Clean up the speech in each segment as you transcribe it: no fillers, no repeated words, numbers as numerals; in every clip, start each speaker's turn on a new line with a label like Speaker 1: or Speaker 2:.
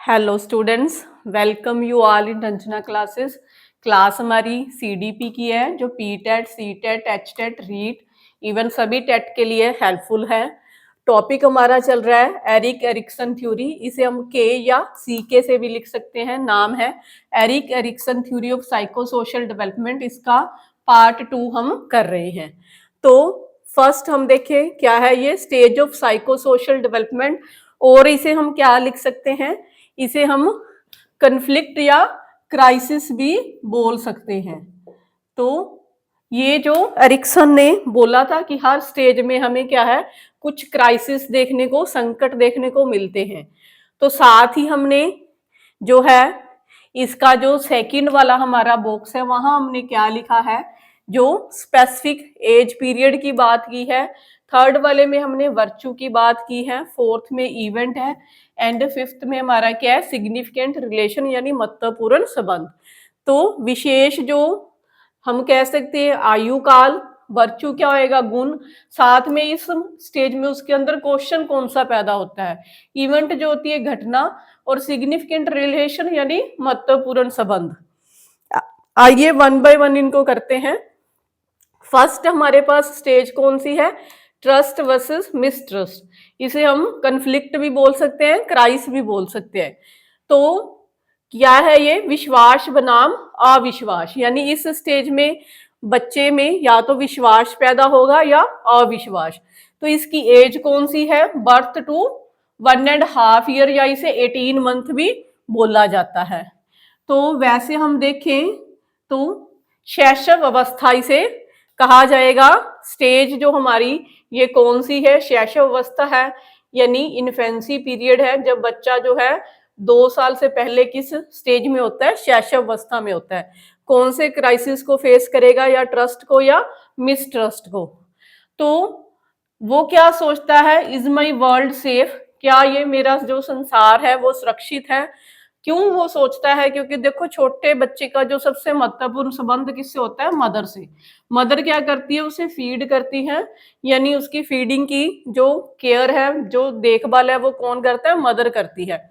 Speaker 1: Hello students, welcome you all in Ranjana classes. Class हमारी CDP की है जो P TET, C TET, H TET, REET even सभी TET के लिए हेल्पफुल है। टॉपिक हमारा चल रहा है एरिक एरिक्सन थ्योरी। इसे हम के या सी के से भी लिख सकते हैं। नाम है Erik Erikson theory of psycho social development. इसका पार्ट 2 हम कर रहे हैं। तो फर्स्ट हम देखें क्या है ये stage of psycho social development, और इसे हम क्या लिख सकते हैं, इसे हम कन्फ्लिक्ट या क्राइसिस भी बोल सकते हैं। तो ये जो एरिक्सन ने बोला था कि हर स्टेज में हमें क्या है, कुछ क्राइसिस देखने को, संकट देखने को मिलते हैं। तो साथ ही हमने जो है इसका जो सेकंड वाला हमारा बॉक्स है वहां हमने क्या लिखा है, जो स्पेसिफिक एज पीरियड की बात की है। थर्ड वाले में हमने वर्च्यू की बात की है, फोर्थ में इवेंट है, एंड फिफ्थ में हमारा क्या है, सिग्निफिकेंट रिलेशन यानी महत्वपूर्ण संबंध। तो विशेष जो हम कह सकते हैं आयु काल, वर्च्यू क्या होएगा, गुण, साथ में इस स्टेज में उसके अंदर क्वेश्चन कौन सा पैदा होता है, इवेंट जो होती है घटना, और सिग्निफिकेंट रिलेशन यानी महत्वपूर्ण संबंध। आइए वन बाय वन इनको करते हैं। फर्स्ट हमारे पास स्टेज कौन सी है, ट्रस्ट वर्सेस मिसट्रस्ट। इसे हम कन्फ्लिक्ट भी बोल सकते हैं, क्राइस भी बोल सकते हैं। तो क्या है ये, विश्वास बनाम अविश्वास, यानी इस स्टेज में बच्चे में या तो विश्वास पैदा होगा या अविश्वास। तो इसकी एज कौन सी है, बर्थ टू 1.5 ईयर या इसे 18 मंथ भी बोला जाता है। तो वैसे हम देखें तो शैशव अवस्था इसे कहा जाएगा। स्टेज जो हमारी ये कौन सी है, शैशव अवस्था है, यानी इन्फेंसी पीरियड है, जब बच्चा जो है 2 साल से पहले किस स्टेज में होता है, शैशव अवस्था में होता है। कौन से क्राइसिस को फेस करेगा, या ट्रस्ट को या मिसट्रस्ट को। तो वो क्या सोचता है, इज माई वर्ल्ड सेफ, क्या ये मेरा जो संसार है वो सुरक्षित है। क्यों वो सोचता है, क्योंकि देखो छोटे बच्चे का जो सबसे महत्वपूर्ण संबंध किससे होता है, मदर से। मदर क्या करती है, उसे फीड करती है, यानी उसकी फीडिंग की जो केयर है, जो देखभाल है, वो कौन करता है, मदर करती है।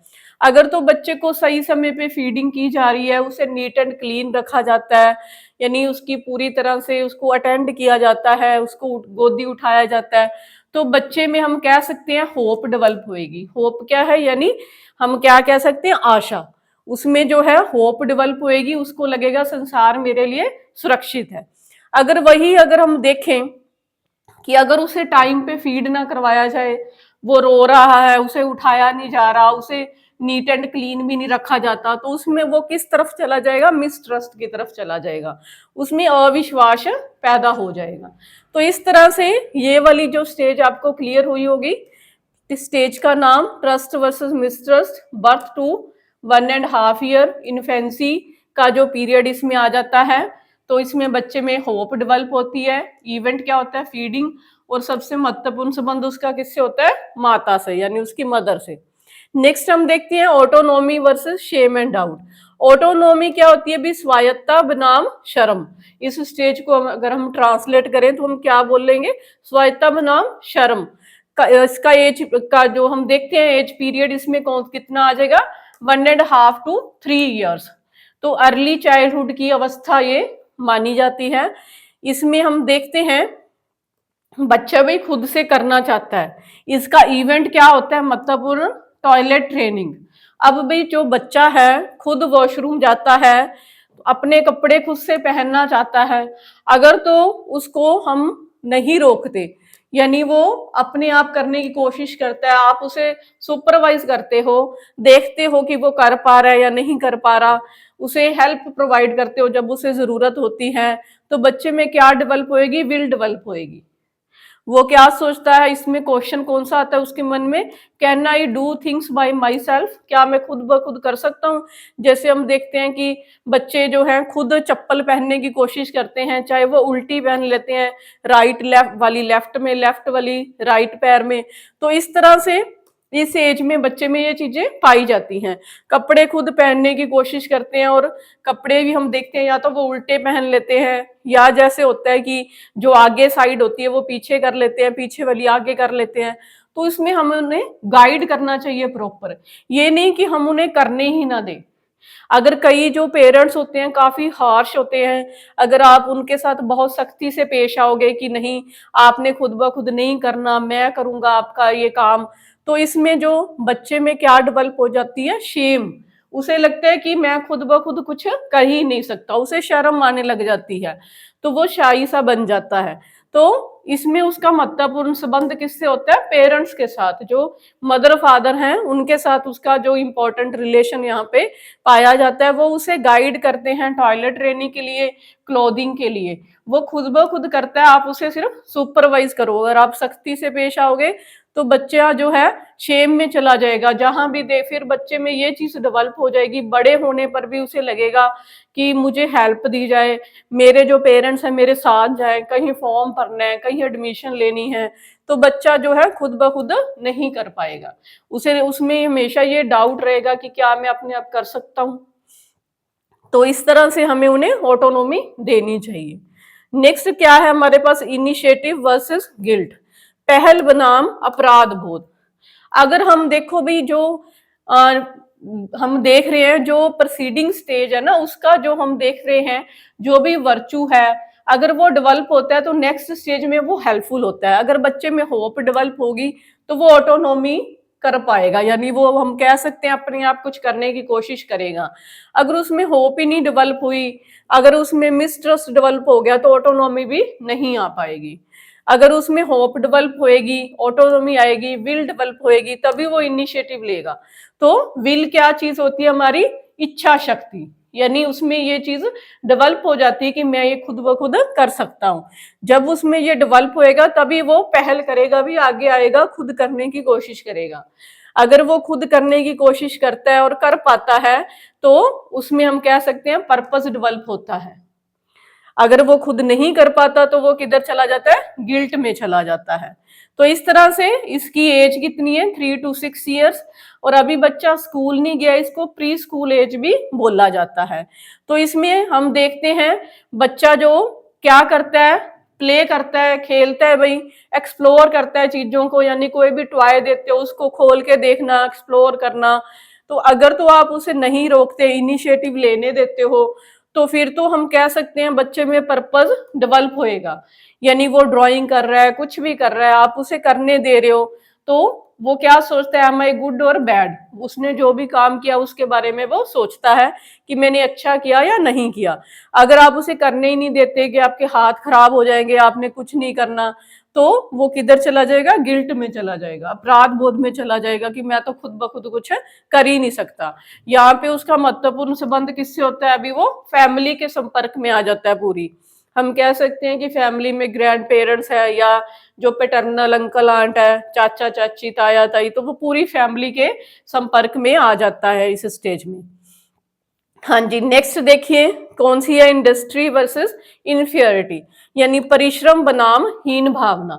Speaker 1: अगर तो बच्चे को सही समय पे फीडिंग की जा रही है, उसे नीट एंड क्लीन रखा जाता है, यानी उसकी पूरी तरह से उसको अटेंड किया जाता है, उसको गोदी उठाया जाता है, तो बच्चे में हम कह सकते हैं होप डेवलप होएगी। होप क्या है, यानी हम क्या कह सकते हैं, आशा। उसमें जो है होप डेवलप होएगी, उसको लगेगा संसार मेरे लिए सुरक्षित है। अगर हम देखें कि अगर उसे टाइम पे फीड ना करवाया जाए, वो रो रहा है, उसे उठाया नहीं जा रहा, उसे नीट एंड क्लीन भी नहीं रखा जाता, तो उसमें वो किस तरफ चला जाएगा, मिसट्रस्ट की तरफ चला जाएगा, उसमें अविश्वास पैदा हो जाएगा। तो इस तरह से ये वाली जो स्टेज आपको क्लियर हुई होगी। इस स्टेज का नाम trust versus mistrust, birth to 1.5 year, infancy का जो पीरियड इसमें आ जाता है। तो इसमें बच्चे में होप डेवलप होती है, इवेंट क्या होता है, फीडिंग, और सबसे महत्वपूर्ण संबंध उसका किससे होता है, माता से, यानी उसकी मदर से। नेक्स्ट हम देखते हैं autonomy versus shame and doubt. Autonomy क्या होती है भी, स्वायत्ता बनाम शर्म। इस स्टेज को अगर हम ट्रांसलेट करें तो हम क्या बोलेंगे, स्वायत्ता बनाम शर्म। इसका एज का जो हम देखते हैं एज पीरियड, इसमें कौन कितना आ जाएगा, 1.5 to 3 ईयर्स। तो अर्ली चाइल्डहुड की अवस्था ये मानी जाती है। इसमें हम देखते हैं बच्चा भी खुद से करना चाहता है। इसका इवेंट क्या होता है, महत्वपूर्ण, टॉयलेट ट्रेनिंग। अब भाई जो बच्चा है खुद वॉशरूम जाता है, अपने कपड़े खुद से पहनना चाहता है, अगर तो उसको हम नहीं रोकते, यानी वो अपने आप करने की कोशिश करता है, आप उसे सुपरवाइज करते हो, देखते हो कि वो कर पा रहा है या नहीं कर पा रहा, उसे हेल्प प्रोवाइड करते हो जब उसे जरूरत होती है, तो बच्चे में क्या डेवलप होएगी, विल डेवलप होएगी। वो क्या सोचता है, इसमें क्वेश्चन कौन सा आता है उसके मन में, can I do things by my self, क्या मैं खुद ब खुद कर सकता हूँ। जैसे हम देखते हैं कि बच्चे जो हैं खुद चप्पल पहनने की कोशिश करते हैं, चाहे वो उल्टी पहन लेते हैं, राइट लेफ्ट वाली लेफ्ट में, लेफ्ट वाली राइट पैर में। तो इस तरह से इस एज में बच्चे में ये चीजें पाई जाती हैं। कपड़े खुद पहनने की कोशिश करते हैं, और कपड़े भी हम देखते हैं या तो वो उल्टे पहन लेते हैं, या जैसे होता है कि जो आगे साइड होती है वो पीछे कर लेते हैं, पीछे वाली आगे कर लेते हैं। तो इसमें हमें उन्हें गाइड करना चाहिए प्रॉपर, ये नहीं कि हम उन्हें करने ही ना दें। अगर कई जो पेरेंट्स होते हैं काफी हार्श होते हैं, अगर आप उनके साथ बहुत सख्ती से पेश आओगे कि नहीं आपने खुद ब खुद नहीं करना, मैं करूंगा आपका ये काम, तो इसमें जो बच्चे में क्या डेवलप हो जाती है, शेम। उसे लगता है कि मैं खुद ब खुद कुछ कर ही नहीं सकता, उसे शर्म आने लग जाती है, तो वो शाई सा बन जाता है। तो इसमें उसका महत्वपूर्ण संबंध किससे होता है, पेरेंट्स के साथ, जो मदर फादर हैं उनके साथ उसका जो इंपॉर्टेंट रिलेशन यहाँ पे पाया जाता है। वो उसे गाइड करते हैं टॉयलेट ट्रेनिंग के लिए, क्लोथिंग के लिए, वो खुद ब खुद करता है, आप उसे सिर्फ सुपरवाइज करो। अगर आप सख्ती से पेश आओगे तो बच्चा जो है शेम में चला जाएगा, जहां भी दे फिर बच्चे में ये चीज डेवलप हो जाएगी, बड़े होने पर भी उसे लगेगा कि मुझे हेल्प दी जाए, मेरे जो पेरेंट्स हैं मेरे साथ जाए, कहीं फॉर्म भरना है, कहीं एडमिशन लेनी है, तो बच्चा जो है खुद ब खुद नहीं कर पाएगा, उसे उसमें हमेशा ये डाउट रहेगा कि क्या मैं अपने आप कर सकता हूँ। तो इस तरह से हमें उन्हें ऑटोनॉमी देनी चाहिए। नेक्स्ट क्या है हमारे पास, इनिशिएटिव वर्सेस गिल्ट, पहल बनाम अपराध बोध। अगर हम देखो भी जो आ, हम देख रहे हैं जो प्रोसीडिंग स्टेज है ना, उसका जो हम देख रहे हैं जो भी वर्चू है, अगर वो डेवलप होता है तो नेक्स्ट स्टेज में वो हेल्पफुल होता है। अगर बच्चे में होप डेवलप होगी तो वो ऑटोनॉमी कर पाएगा, यानी वो हम कह सकते हैं अपने आप कुछ करने की कोशिश करेगा। अगर उसमें होप ही नहीं डेवलप हुई, अगर उसमें मिसट्रस्ट डेवलप हो गया तो ऑटोनॉमी भी नहीं आ पाएगी। अगर उसमें होप डेवलप होएगी, ऑटोनॉमी आएगी, विल डेवलप होएगी, तभी वो इनिशिएटिव लेगा। तो विल क्या चीज होती है हमारी, इच्छा शक्ति, यानी उसमें ये चीज डेवलप हो जाती है कि मैं ये खुद ब खुद कर सकता हूँ। जब उसमें ये डेवलप होएगा तभी वो पहल करेगा, भी आगे आएगा, खुद करने की कोशिश करेगा। अगर वो खुद करने की कोशिश करता है और कर पाता है तो उसमें हम कह सकते हैं पर्पस डेवलप होता है। अगर वो खुद नहीं कर पाता तो वो किधर चला जाता है, गिल्ट में चला जाता है। तो इस तरह से इसकी एज कितनी है, 3 to 6 years, और अभी बच्चा स्कूल नहीं गया, इसको प्री स्कूल एज भी बोला जाता है। तो इसमें हम देखते हैं बच्चा जो क्या करता है, प्ले करता है, खेलता है, भाई एक्सप्लोर करता है चीजों को, यानी कोई भी टॉय देते हो उसको खोल के देखना, एक्सप्लोर करना। तो अगर तो आप उसे नहीं रोकते, इनिशिएटिव लेने देते हो, तो फिर तो हम कह सकते हैं बच्चे में पर्पस डेवलप होएगा। यानी वो ड्राइंग कर रहा है, कुछ भी कर रहा है, आप उसे करने दे रहे हो, तो वो क्या सोचता है, एम आई गुड और बैड, उसने जो भी काम किया उसके बारे में वो सोचता है कि मैंने अच्छा किया या नहीं किया। अगर आप उसे करने ही नहीं देते कि आपके हाथ खराब हो जाएंगे, आपने कुछ नहीं करना, तो वो किधर चला जाएगा, गिल्ट में चला जाएगा, अपराध बोध में चला जाएगा कि मैं तो खुद ब खुद कुछ कर ही नहीं सकता। यहाँ पे उसका महत्वपूर्ण संबंध किससे होता है, अभी वो फैमिली के संपर्क में आ जाता है पूरी। हम कह सकते हैं कि फैमिली में ग्रैंड पेरेंट्स है या जो पेटर्नल अंकल आंट है, चाचा चाची, ताया ताई, तो वो पूरी फैमिली के संपर्क में आ जाता है इस स्टेज में। हाँ जी, नेक्स्ट देखिए कौन सी है, इंडस्ट्री वर्सेस इन्फियरिटी, यानी परिश्रम बनाम हीन भावना।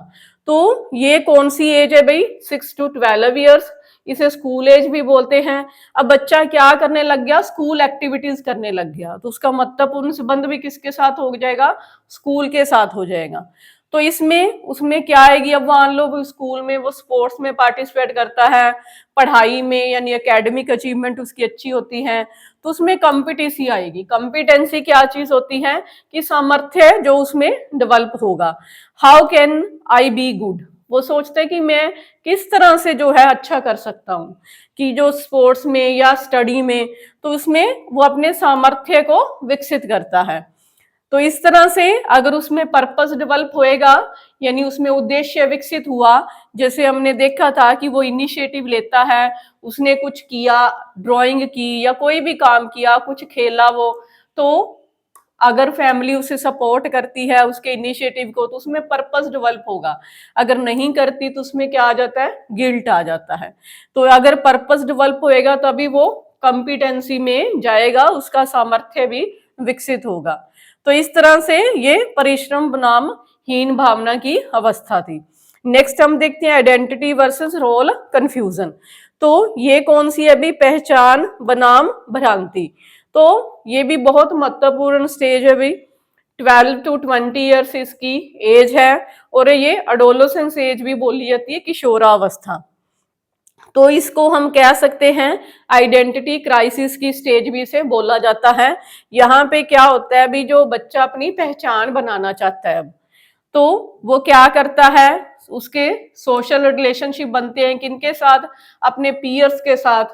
Speaker 1: तो ये कौन सी एज है भाई, 6 to 12 years, इसे स्कूल एज भी बोलते हैं। अब बच्चा क्या करने लग गया, स्कूल एक्टिविटीज करने लग गया, तो उसका महत्वपूर्ण संबंध भी किसके साथ हो जाएगा, स्कूल के साथ हो जाएगा। तो इसमें उसमें क्या आएगी, अब मान लो वो स्कूल में वो स्पोर्ट्स में पार्टिसिपेट करता है, पढ़ाई में यानी एकेडमिक अचीवमेंट उसकी अच्छी होती है, तो उसमें कॉम्पिटेंसी आएगी। कॉम्पिटेंसी क्या चीज होती है, कि सामर्थ्य जो उसमें डेवलप होगा। How can I be good, वो सोचते हैं कि मैं किस तरह से जो है अच्छा कर सकता हूँ, कि जो स्पोर्ट्स में या स्टडी में, तो उसमें वो अपने सामर्थ्य को विकसित करता है। तो इस तरह से अगर उसमें पर्पस डेवलप होएगा, यानी उसमें उद्देश्य विकसित हुआ, जैसे हमने देखा था कि वो इनिशिएटिव लेता है, उसने कुछ किया, ड्राइंग की या कोई भी काम किया, कुछ खेला वो, तो अगर फैमिली उसे सपोर्ट करती है उसके इनिशिएटिव को, तो उसमें पर्पस डेवलप होगा। अगर नहीं करती तो उसमें क्या आ जाता है, गिल्ट आ जाता है। तो अगर पर्पस डेवलप होएगा तभी वो कॉम्पिटेंसी में जाएगा, उसका सामर्थ्य भी विकसित होगा। तो इस तरह से ये परिश्रम बनाम हीन भावना की अवस्था थी। नेक्स्ट हम देखते हैं आइडेंटिटी वर्सेस रोल कंफ्यूजन। तो ये कौन सी है अभी, पहचान बनाम भ्रांति। तो ये भी बहुत महत्वपूर्ण स्टेज है भाई। 12 to 20 ईयर्स इसकी एज है, और ये अडोलोसेंस एज भी बोली जाती है, किशोरावस्था। तो इसको हम कह सकते हैं आइडेंटिटी क्राइसिस की स्टेज भी से बोला जाता है। यहाँ पे क्या होता है, अभी जो बच्चा अपनी पहचान बनाना चाहता है, तो वो क्या करता है, उसके सोशल रिलेशनशिप बनते हैं किनके साथ, अपने पीयर्स के साथ,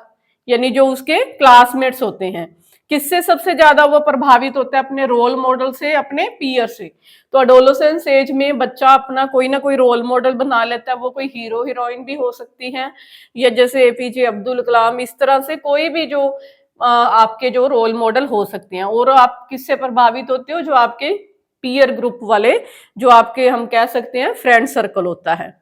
Speaker 1: यानी जो उसके क्लासमेट्स होते हैं। किससे सबसे ज्यादा वो प्रभावित होता है, अपने रोल मॉडल से, अपने पीयर से। तो अडोलोसेंस एज में बच्चा अपना कोई ना कोई रोल मॉडल बना लेता है, वो कोई हीरो हीरोइन भी हो सकती है, या जैसे एपीजे अब्दुल कलाम, इस तरह से कोई भी जो आपके जो रोल मॉडल हो सकते हैं। और आप किससे प्रभावित होते हो, जो आपके पीयर ग्रुप वाले, जो आपके हम कह सकते हैं फ्रेंड सर्कल होता है।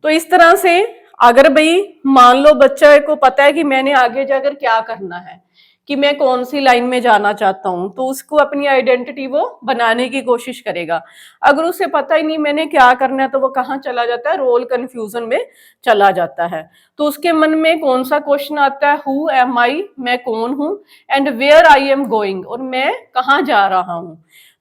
Speaker 1: तो इस तरह से अगर भाई मान लो बच्चे को पता है कि मैंने आगे जाकर क्या करना है, कि मैं कौन सी लाइन में जाना चाहता हूं, तो उसको अपनी आइडेंटिटी वो बनाने की कोशिश करेगा। अगर उसे पता ही नहीं मैंने क्या करना है, तो वो कहाँ चला जाता है, रोल कंफ्यूजन में चला जाता है। तो उसके मन में कौन सा क्वेश्चन आता है, हु एम आई, मैं कौन हूं, and where I am going, और मैं कहाँ जा रहा हूं।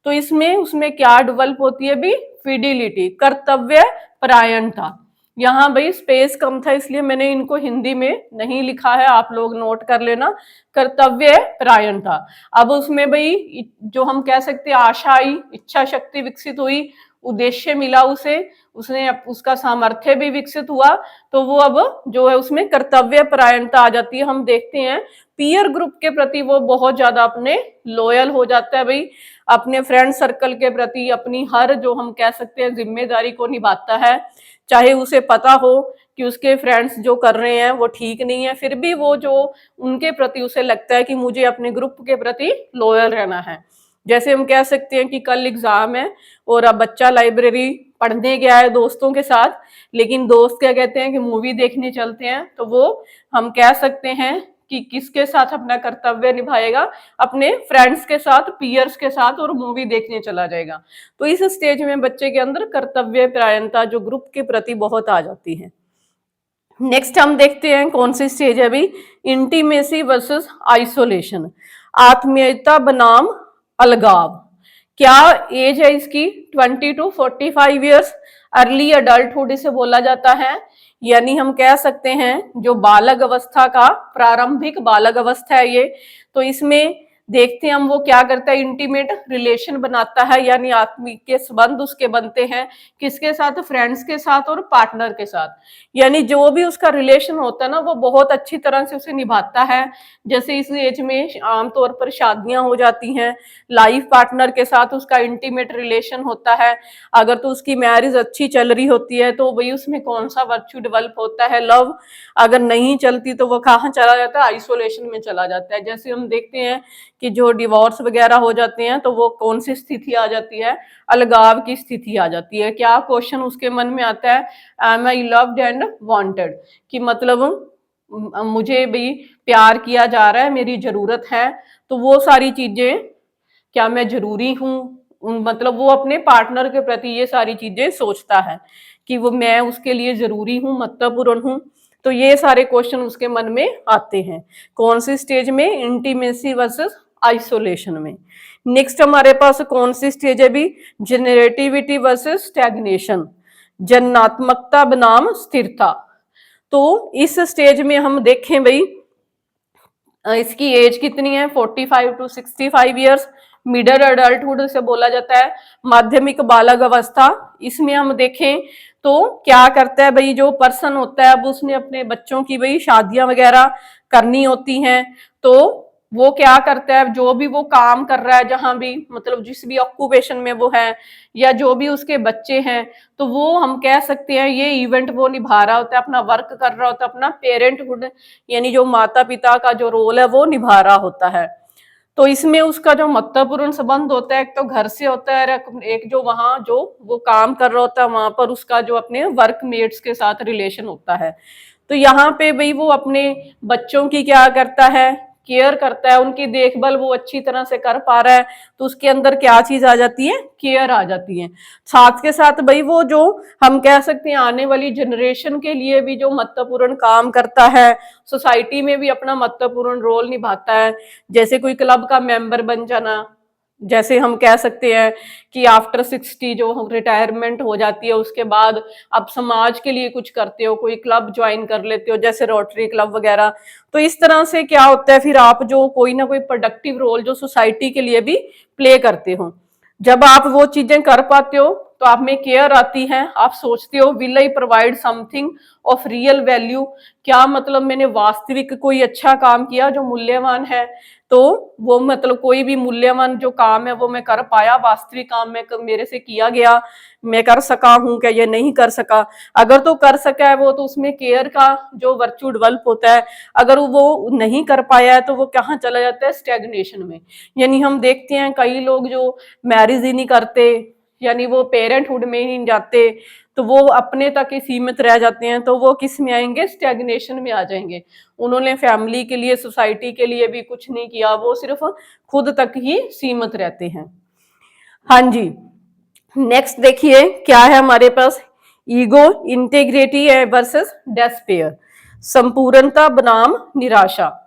Speaker 1: तो इसमें उसमें क्या डेवलप होती है भी, फिडिलिटी, कर्तव्य परायणता। यहाँ भाई स्पेस कम था, इसलिए मैंने इनको हिंदी में नहीं लिखा है, आप लोग नोट कर लेना। कर्तव्य परायणता। अब उसमें भाई जो हम कह सकते हैं आशा आई, इच्छा शक्ति विकसित हुई, उद्देश्य मिला उसे, उसने उसका सामर्थ्य भी विकसित हुआ, तो वो अब जो है उसमें कर्तव्य परायणता आ जाती है। हम देखते हैं पीयर ग्रुप के प्रति वो बहुत ज्यादा अपने लॉयल हो जाता है भाई, अपने फ्रेंड सर्कल के प्रति अपनी हर जो हम कह सकते हैं जिम्मेदारी को निभाता है, चाहे उसे पता हो कि उसके फ्रेंड्स जो कर रहे हैं वो ठीक नहीं है, फिर भी वो जो उनके प्रति उसे लगता है कि मुझे अपने ग्रुप के प्रति लॉयल रहना है। जैसे हम कह सकते हैं कि कल एग्जाम है और अब बच्चा लाइब्रेरी पढ़ने गया है दोस्तों के साथ, लेकिन दोस्त क्या कहते हैं कि मूवी देखने चलते हैं, तो वो हम कह सकते हैं कि किसके साथ अपना कर्तव्य निभाएगा, अपने फ्रेंड्स के साथ, पीयर्स के साथ, और मूवी देखने चला जाएगा। तो इस स्टेज में बच्चे के अंदर कर्तव्य परायणता जो ग्रुप के प्रति बहुत आ जाती है। नेक्स्ट हम देखते हैं कौन सी स्टेज है अभी, इंटीमेसी वर्सेस आइसोलेशन, आत्मीयता बनाम अलगाव। क्या एज है इसकी, 20 to 45 ईयर्स, अर्ली अडल्टहुड इसे बोला जाता है। यानी हम कह सकते हैं जो बालक अवस्था का प्रारंभिक बालक अवस्था है ये। तो इसमें देखते हैं हम वो क्या करता है, इंटीमेट रिलेशन बनाता है, यानी आत्मिक के संबंध उसके बनते हैं, किसके साथ, फ्रेंड्स के साथ और पार्टनर के साथ। यानी जो भी उसका रिलेशन होता है ना, वो बहुत अच्छी तरह से उसे निभाता है। जैसे इस एज में आमतौर पर शादियां हो जाती हैं, लाइफ पार्टनर के साथ उसका इंटीमेट रिलेशन होता है। अगर तो उसकी मैरिज अच्छी चल रही होती है तो भाई उसमें कौन सा वर्च्यू डेवलप होता है, लव। अगर नहीं चलती तो वो कहाँ चला जाता है, आइसोलेशन में चला जाता है। जैसे हम देखते हैं कि जो डिवोर्स वगैरह हो जाते हैं तो वो कौन सी स्थिति आ जाती है, अलगाव की स्थिति आ जाती है। क्या क्वेश्चन उसके मन में आता है, am I loved and wanted, कि मतलब मुझे भी प्यार किया जा रहा है, मेरी जरूरत है। तो वो सारी चीजें, क्या मैं जरूरी हूँ, मतलब वो अपने पार्टनर के प्रति ये सारी चीजें सोचता है कि वो मैं उसके लिए जरूरी हूँ, महत्वपूर्ण हूँ। तो ये सारे क्वेश्चन उसके मन में आते हैं। कौन सी स्टेज में, इंटीमेसी वर्सेस आइसोलेशन में। नेक्स्ट हमारे पास कौन सी स्टेज है भी, जेनरेटिविटी वर्सेस स्टैग्नेशन, जन्नात्मकता बनाम स्थिरता। तो इस स्टेज में हम देखें भाई, इसकी एज कितनी है, 45 to 65 ईयर्स, मिडल अडल्टहुड से बोला जाता है, माध्यमिक बालक अवस्था। इसमें हम देखें तो क्या करता है भाई, जो पर्सन होता है अब उसने अपने बच्चों की भाई शादियां वगैरह करनी होती हैं, तो वो क्या करता है, जो भी वो काम कर रहा है, जहां भी मतलब जिस भी ऑक्यूपेशन में वो है, या जो भी उसके बच्चे हैं, तो वो हम कह सकते हैं ये इवेंट वो निभा रहा होता है, अपना वर्क कर रहा होता है, अपना पेरेंटहुड यानी जो माता पिता का जो रोल है वो निभा रहा होता है। तो इसमें उसका जो महत्वपूर्ण संबंध होता है, एक तो घर से होता है, एक जो वहां जो वो काम कर रहा होता है वहां पर उसका जो अपने वर्कमेट्स के साथ रिलेशन होता है। तो यहाँ पे भाई वो अपने बच्चों की क्या करता है, केयर करता है, उनकी देखभाल वो अच्छी तरह से कर पा रहा है, तो उसके अंदर क्या चीज आ जाती है, केयर आ जाती है। साथ के साथ भाई वो जो हम कह सकते हैं आने वाली जनरेशन के लिए भी जो महत्वपूर्ण काम करता है, सोसाइटी में भी अपना महत्वपूर्ण रोल निभाता है। जैसे कोई क्लब का मेंबर बन जाना, जैसे हम कह सकते हैं कि आफ्टर 60 जो रिटायरमेंट हो जाती है, उसके बाद आप समाज के लिए कुछ करते हो, कोई क्लब ज्वाइन कर लेते हो, जैसे रोटरी क्लब वगैरह। तो इस तरह से क्या होता है, फिर आप जो कोई ना कोई प्रोडक्टिव रोल जो सोसाइटी के लिए भी प्ले करते हो। जब आप वो चीजें कर पाते हो तो आप में केयर आती है, आप सोचते हो will I provide something of real value, क्या मतलब मैंने वास्तविक कोई अच्छा काम किया जो मूल्यवान है। तो वो मतलब कोई भी मूल्यवान जो काम है वो मैं कर पाया, वास्तविक काम में मेरे से किया गया, मैं कर सका हूं क्या, ये नहीं कर सका। अगर तो कर सका है वो, तो उसमें केयर का जो वर्चू डेवलप होता है। अगर वो नहीं कर पाया है तो वो कहाँ चला जाता है, स्टेग्नेशन में। यानी हम देखते हैं कई लोग जो मैरिज ही नहीं करते, यानी वो पेरेंटहुड में ही नहीं जाते, तो वो अपने तक ही सीमित रह जाते हैं, तो वो किस में आएंगे, स्टेग्नेशन में आ जाएंगे। उन्होंने फैमिली के लिए, सोसाइटी के लिए भी कुछ नहीं किया, वो सिर्फ खुद तक ही सीमित रहते हैं। हाँ जी, नेक्स्ट देखिए क्या है हमारे पास, ईगो इंटेग्रिटी वर्सेस डेस्पेयर, संपूर्णता बनाम निराशा।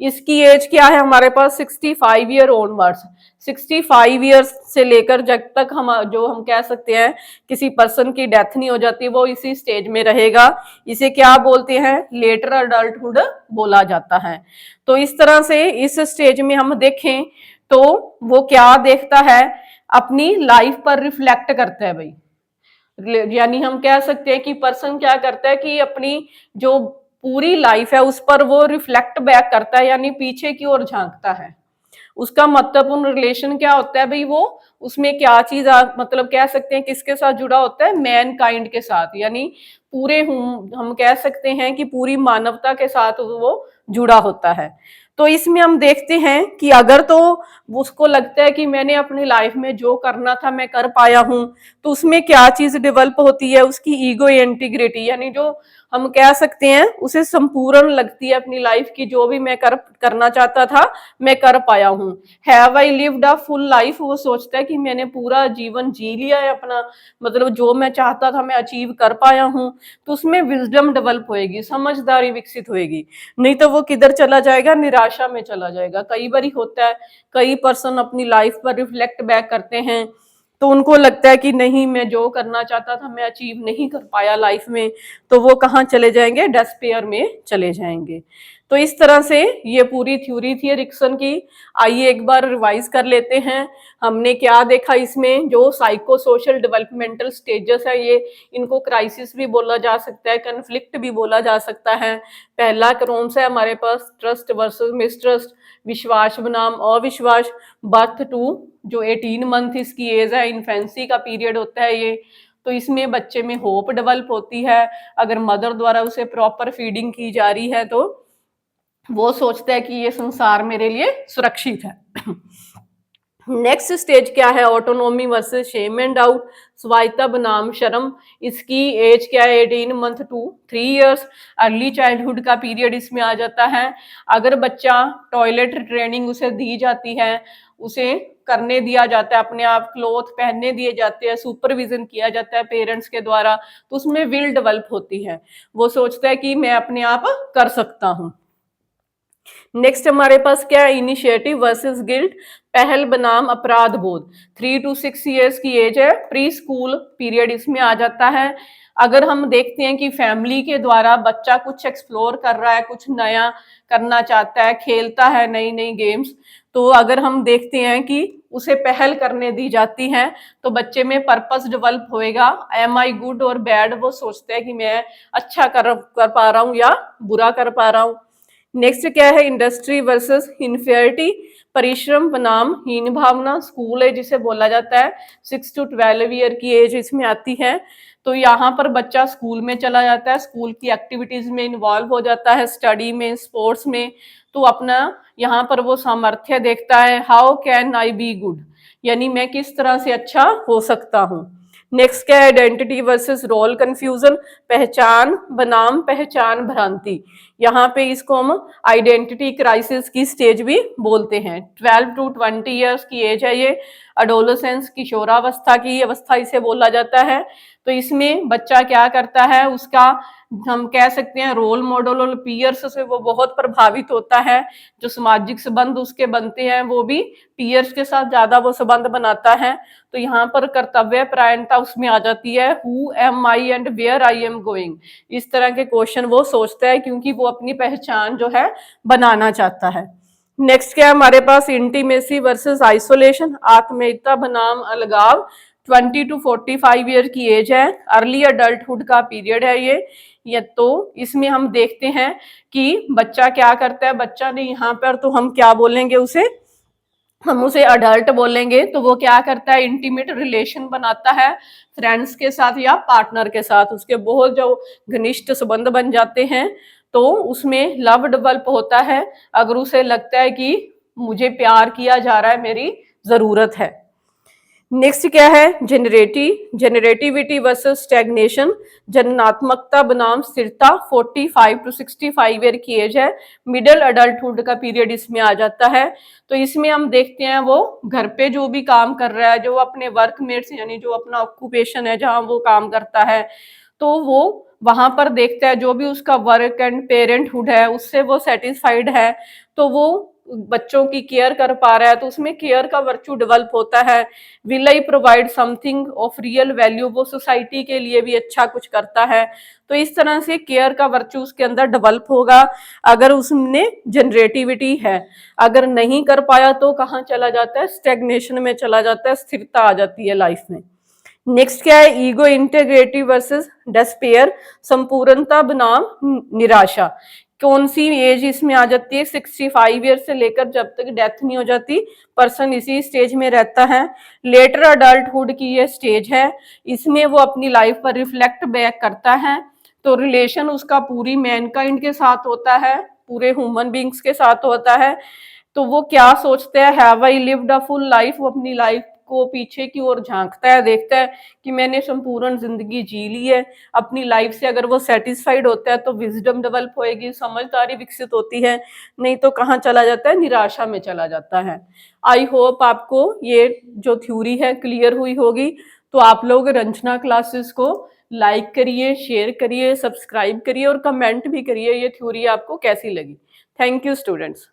Speaker 1: इसकी एज क्या है हमारे पास, 65 ईयर ओनवर्ड्स। 65 ईयर्स से लेकर जब तक हम जो हम कह सकते हैं किसी पर्सन की डेथ नहीं हो जाती, वो इसी स्टेज में रहेगा। इसे क्या बोलते हैं, लेटर अडल्टहुड बोला जाता है। तो इस तरह से इस स्टेज में हम देखें तो वो क्या देखता है, अपनी लाइफ पर रिफ्लेक्ट करता है भाई। यानी हम कह सकते हैं कि पर्सन क्या करता है कि अपनी जो पूरी लाइफ है उस पर वो रिफ्लेक्ट बैक करता है, यानी पीछे की ओर झांकता है। उसका महत्वपूर्ण रिलेशन क्या होता है भाई, वो उसमें क्या चीज मतलब कह सकते हैं किसके साथ जुड़ा होता है, मैन काइंड के साथ, यानी पूरे हम कह सकते हैं कि पूरी मानवता के साथ वो जुड़ा होता है। तो इसमें हम देखते हैं कि अगर तो उसको लगता है कि मैंने अपनी लाइफ में जो करना था मैं कर पाया हूं, तो उसमें क्या चीज डेवलप होती है, उसकी ईगो इंटीग्रिटी, यानी जो हम कह सकते हैं उसे संपूर्ण लगती है अपनी लाइफ की, जो भी मैं करना चाहता था मैं कर पाया हूँ। Have I lived a full life, वो सोचता है कि मैंने पूरा जीवन जी लिया है अपना, मतलब जो मैं चाहता था मैं अचीव कर पाया हूँ। तो उसमें विजडम डेवलप होएगी, समझदारी विकसित होएगी। नहीं तो वो किधर चला जाएगा, निराशा में चला जाएगा। कई बार होता है, कई पर्सन अपनी लाइफ पर रिफ्लेक्ट बैक करते हैं तो उनको लगता है कि नहीं, मैं जो करना चाहता था मैं अचीव नहीं कर पाया लाइफ में, तो वो कहाँ चले जाएंगे, डेस्पेयर में चले जाएंगे। तो इस तरह से ये पूरी थ्योरी थी एरिक्सन की। आइए एक बार रिवाइज कर लेते हैं। हमने क्या देखा इसमें, जो साइको सोशल डेवलपमेंटल स्टेजेस है, ये इनको क्राइसिस भी बोला जा सकता है, कन्फ्लिक्ट भी बोला जा सकता है। पहला कौन सा है हमारे पास, ट्रस्ट वर्सेस मिसट्रस्ट, विश्वास बनाम अविश्वास। बर्थ टू जो 18 मंथ इसकी एज है, इन्फेंसी का पीरियड होता है ये। तो इसमें बच्चे में होप डेवलप होती है, अगर मदर द्वारा उसे प्रॉपर फीडिंग की जा रही है तो वो सोचता है कि ये संसार मेरे लिए सुरक्षित है। नेक्स्ट स्टेज क्या है, autonomy versus shame and doubt, स्वायत्ता बनाम शर्म। इसकी एज क्या है, 18 month to 3 years. Early childhood का पीरियड इसमें आ जाता है। अगर बच्चा टॉयलेट ट्रेनिंग उसे दी जाती है, उसे करने दिया जाता है, अपने आप क्लोथ पहनने दिए जाते हैं, सुपरविजन किया जाता है पेरेंट्स के द्वारा, तो उसमें विल डेवलप होती है। वो सोचता है कि मैं अपने आप कर सकता हूँ। नेक्स्ट हमारे पास क्या है, इनिशिएटिव वर्सेस गिल्ट, पहल बनाम अपराध बोध। 3 to 6 ईयर्स की एज है, प्री स्कूल पीरियड इसमें आ जाता है। अगर हम देखते हैं कि फैमिली के द्वारा बच्चा कुछ एक्सप्लोर कर रहा है, कुछ नया करना चाहता है, खेलता है नई नई गेम्स, तो अगर हम देखते हैं कि उसे पहल करने दी जाती है तो बच्चे में पर्पस डेवलप होएगा। एम आई गुड और बैड, वो सोचते हैं कि मैं अच्छा कर पा रहा हूँ या बुरा कर पा रहा हूँ। नेक्स्ट क्या है, इंडस्ट्री वर्सेस इन्फेरिटी, परिश्रम बनाम हीन भावना। स्कूल है जिसे बोला जाता है, 6 to 12 ईयर की एज इसमें आती है। तो यहाँ पर बच्चा स्कूल में चला जाता है, स्कूल की एक्टिविटीज में इन्वॉल्व हो जाता है, स्टडी में, स्पोर्ट्स में। तो अपना यहाँ पर वो सामर्थ्य देखता है, how can I be good, यानी मैं किस तरह से अच्छा हो सकता हूँ। नेक्स्ट क्या है, आइडेंटिटी वर्सेस रोल कंफ्यूजन, पहचान बनाम पहचान भ्रांति। यहाँ पे इसको हम आइडेंटिटी क्राइसिस की स्टेज भी बोलते हैं। 12 to 20 ईयर्स की एज है ये, अडोलेसेंस किशोरावस्था की अवस्था इसे बोला जाता है। तो इसमें बच्चा क्या करता है, उसका हम कह सकते हैं रोल मॉडल और पीयर्स से वो बहुत प्रभावित होता है। जो सामाजिक संबंध उसके बनते हैं वो भी पीयर्स के साथ ज्यादा वो संबंध बनाता है। तो यहाँ पर कर्तव्य परायणता उसमें आ जाती है, who am I and where I am going. इस तरह के क्वेश्चन वो सोचता है क्योंकि वो अपनी पहचान जो है बनाना चाहता है। नेक्स्ट क्या है हमारे पास, इंटीमेसी वर्सेस आइसोलेशन, आत्मीयता बनाम अलगाव। 20 to 45 ईयर की एज है, अर्ली अडल्टहुड का पीरियड है ये तो इसमें हम देखते हैं कि बच्चा क्या करता है। बच्चा ने यहाँ पर तो हम क्या बोलेंगे उसे, हम उसे अडल्ट बोलेंगे। तो वो क्या करता है, इंटीमेट रिलेशन बनाता है फ्रेंड्स के साथ या पार्टनर के साथ, उसके बहुत जो घनिष्ठ संबंध बन जाते हैं। तो उसमें लव डेवलप होता है, अगर उसे लगता है कि मुझे प्यार किया जा रहा है, मेरी जरूरत है। नेक्स्ट क्या है, जेनरेटिविटी वर्सेस स्टैग्नेशन, जननात्मकता बनाम स्थिरता। 45 to 65 ईयर की एज है, मिडिल अडल्टहुड का पीरियड इसमें आ जाता है। तो इसमें हम देखते हैं वो घर पे जो भी काम कर रहा है, जो अपने वर्कमेट्स यानी जो अपना ऑक्यूपेशन है जहाँ वो काम करता है, तो वो वहां पर देखता है जो भी उसका वर्क एंड पेरेंटहुड है उससे वो सेटिस्फाइड है, तो वो बच्चों की केयर कर पा रहा है, तो उसमें केयर का वर्चू डेवलप होता है। Will I provide something of real value, वो सोसाइटी के लिए भी अच्छा कुछ करता है। तो इस तरह से केयर का वर्चू उसके अंदर डेवलप होगा अगर उसमें जनरेटिविटी है। अगर नहीं कर पाया तो कहाँ चला जाता है, स्टेग्नेशन में चला जाता है, स्थिरता आ जाती है लाइफ में। नेक्स्ट क्या है, ईगो इंटेग्रिटी वर्सेस डेस्पेयर, संपूर्णता बनाम निराशा। कौन सी एज इसमें आ जाती है, 65 ईयर से लेकर जब तक डेथ नहीं हो जाती, पर्सन इसी स्टेज में रहता है। लेटर अडल्टहुड की ये स्टेज है, इसमें वो अपनी लाइफ पर रिफ्लेक्ट बैक करता है। तो रिलेशन उसका पूरी मैनकाइंड के साथ होता है, पूरे ह्यूमन बींग्स के साथ होता है। तो वो क्या सोचते हैं, have I lived a full life, वो अपनी लाइफ को पीछे की ओर झांकता है, देखता है कि मैंने संपूर्ण जिंदगी जी ली है अपनी लाइफ से। अगर वो सेटिस्फाइड होता है तो विजडम डेवलप होएगी, समझदारी विकसित होती है, नहीं तो कहाँ चला जाता है, निराशा में चला जाता है। आई होप आपको ये जो थ्योरी है क्लियर हुई होगी। तो आप लोग रंजना क्लासेस को लाइक करिए, शेयर करिए, सब्सक्राइब करिए और कमेंट भी करिए ये थ्योरी आपको कैसी लगी। Thank you students.